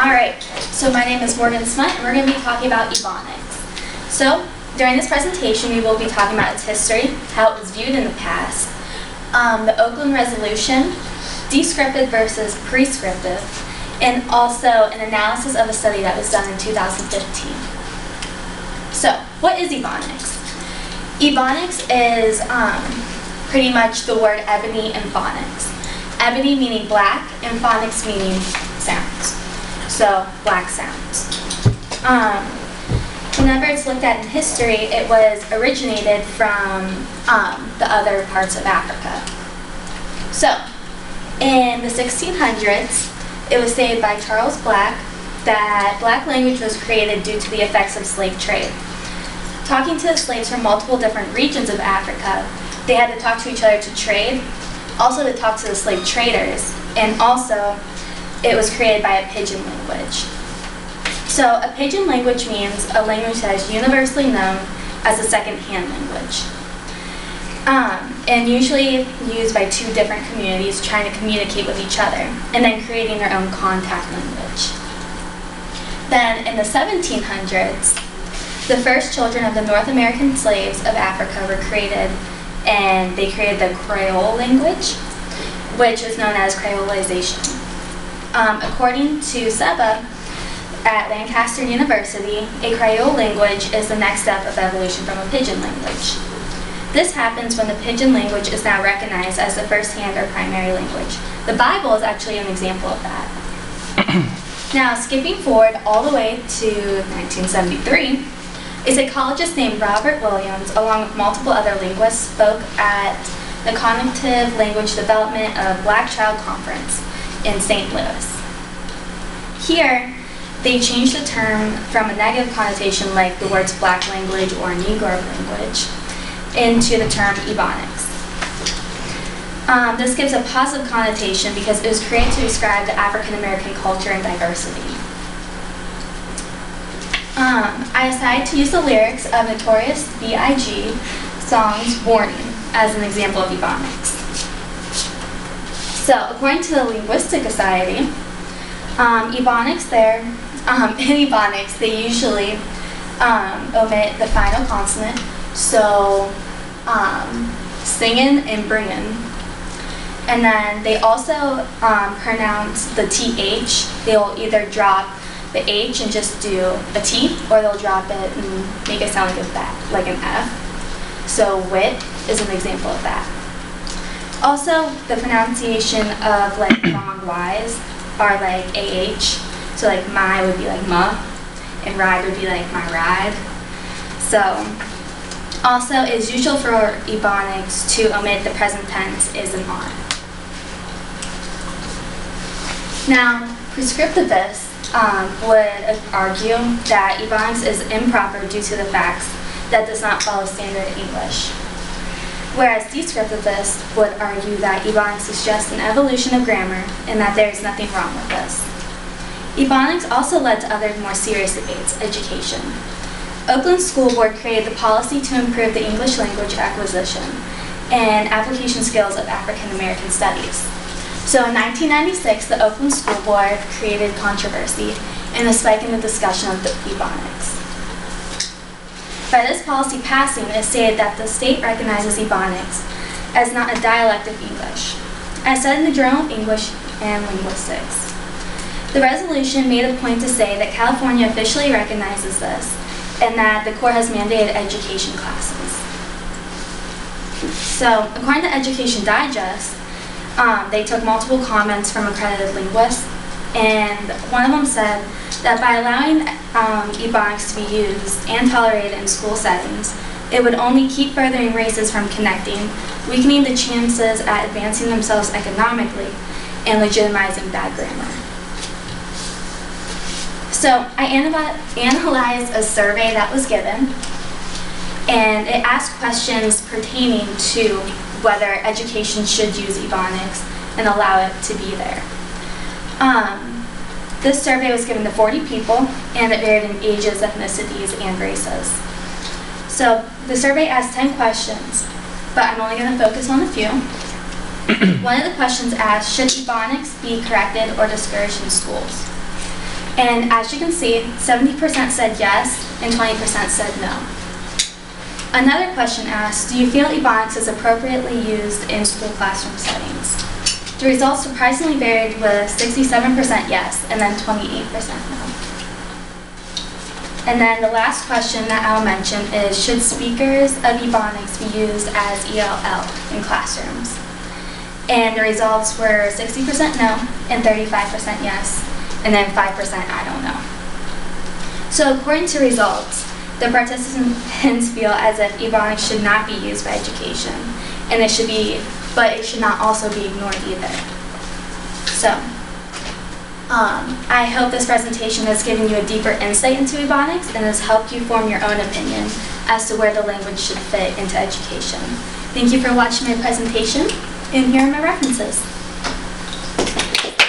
Alright, so my name is Morgan Smutt, and we're going to be talking about Ebonics. So, during this presentation, we will be talking about its history, how it was viewed in the past, the Oakland Resolution, descriptive versus prescriptive, and also an analysis of a study that was done in 2015. So, what is Ebonics? Ebonics is pretty much the word ebony and phonics. Ebony meaning black, and phonics meaning sounds. So, black sounds. Whenever it's looked at in history, it was originated from the other parts of Africa. So, in the 1600s, it was stated by Charles Black that black language was created due to the effects of slave trade. Talking to the slaves from multiple different regions of Africa, they had to talk to each other to trade, also to talk to the slave traders, and also it was created by a pidgin language. So a pidgin language means a language that is universally known as a second-hand language. And usually used by two different communities trying to communicate with each other, and then creating their own contact language. Then in the 1700s, the first children of the North American slaves of Africa were created, and they created the Creole language, which is known as Creolization. According to Seba at Lancaster University, a Creole language is the next step of evolution from a pidgin language. This happens when the pidgin language is now recognized as the first-hand or primary language. The Bible is actually an example of that. Now, skipping forward all the way to 1973, a psychologist named Robert Williams, along with multiple other linguists, spoke at the Cognitive Language Development of Black Child Conference in St. Louis. Here, they changed the term from a negative connotation like the words black language or Negro language into the term Ebonics. This gives a positive connotation because it was created to describe the African American culture and diversity. I decided to use the lyrics of Notorious B.I.G. song's Warning as an example of Ebonics. So, according to the Linguistic Society, in Ebonics, they usually omit the final consonant, so singin' and bringin'. And then they also pronounce the TH. They'll either drop the H and just do a T, or they'll drop it and make it sound like an F. So wit is an example of that. Also, the pronunciation of like long Y's are like AH. So like my would be like ma, and ride would be like my ride. So also it is usual for Ebonics to omit the present tense is and are. Now, prescriptivists would argue that Ebonics is improper due to the facts that does not follow standard English. Whereas descriptivists would argue that Ebonics is just an evolution of grammar and that there is nothing wrong with this. Ebonics also led to other more serious debates, education. Oakland School Board created the policy to improve the English language acquisition and application skills of African American studies. So in 1996, the Oakland School Board created controversy and a spike in the discussion of the Ebonics. By this policy passing, it stated that the state recognizes Ebonics as not a dialect of English, as said in the Journal of English and Linguistics. The resolution made a point to say that California officially recognizes this and that the court has mandated education classes. So, according to Education Digest, they took multiple comments from accredited linguists, and one of them said that by allowing Ebonics to be used and tolerated in school settings, it would only keep furthering races from connecting, weakening the chances at advancing themselves economically, and legitimizing bad grammar. So I analyzed a survey that was given, and it asked questions pertaining to whether education should use Ebonics and allow it to be there. This survey was given to 40 people, and it varied in ages, ethnicities, and races. So the survey asked 10 questions, but I'm only going to focus on a few. One of the questions asked, should Ebonics be corrected or discouraged in schools? And as you can see, 70% said yes and 20% said no. Another question asked, do you feel Ebonics is appropriately used in school classroom settings? The results surprisingly varied with 67% yes and then 28% no. And then the last question that I'll mention is, should speakers of Ebonics be used as ELL in classrooms? And the results were 60% no and 35% yes, and then 5% I don't know. So according to results, the participants feel as if Ebonics should not be used by education, and but it should not also be ignored either. So, I hope this presentation has given you a deeper insight into Ebonics and has helped you form your own opinion as to where the language should fit into education. Thank you for watching my presentation, and here are my references.